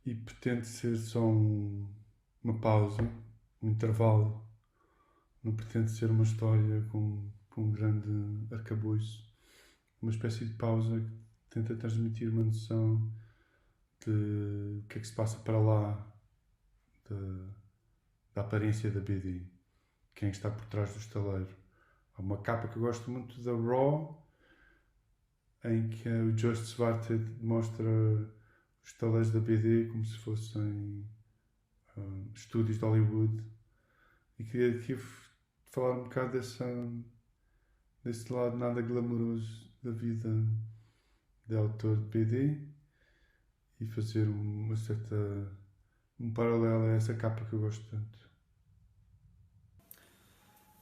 e pretende ser só uma pausa, um intervalo. Não pretende ser uma história com um grande arcabouço. Uma espécie de pausa que tenta transmitir uma noção de o que é que se passa para lá da aparência da BD. Quem está por trás do estaleiro. Há uma capa que eu gosto muito da Raw, em que o Josh Swarted mostra os estaleiros da BD como se fossem estúdios de Hollywood. E queria aqui falar um bocado desse lado nada glamouroso da vida de autor de BD e fazer um paralelo a essa capa que eu gosto tanto.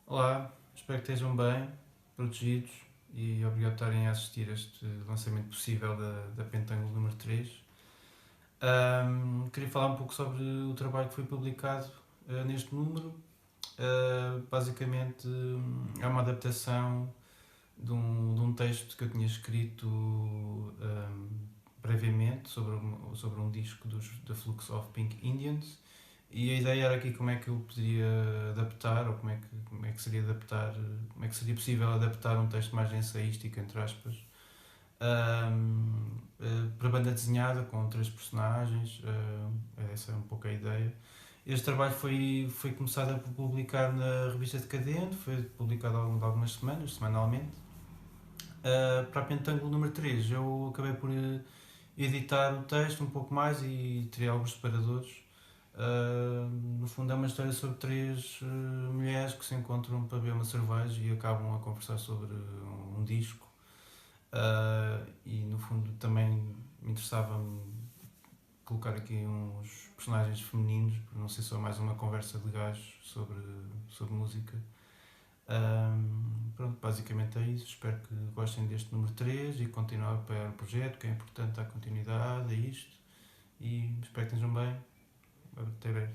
Olá, espero que estejam bem, protegidos e obrigado por estarem a assistir a este lançamento possível da Pentangle número 3. Queria falar um pouco sobre o trabalho que foi publicado neste número. Basicamente é uma adaptação de um texto que eu tinha escrito previamente sobre um disco da Flux of Pink Indians, e a ideia era aqui como é que eu poderia adaptar, ou como é que seria adaptar, como é que seria possível adaptar um texto mais ensaístico, entre aspas, para banda desenhada com 3 personagens. Essa é um pouco a ideia. Este trabalho foi começado a publicar na revista Decadente, foi publicado ao longo de algumas semanas, semanalmente. Para a Pentangle número 3 eu acabei por editar o texto um pouco mais e tirei alguns separadores. No fundo é uma história sobre 3 mulheres que se encontram para beber uma cerveja e acabam a conversar sobre um disco. E no fundo também me interessava colocar aqui uns personagens femininos, para não ser só mais uma conversa de gajos sobre música. Pronto, basicamente é isso. Espero que gostem deste número 3 e continuar a apoiar o projeto, que é importante, dar continuidade a isto, e espero que estejam bem. Até breve.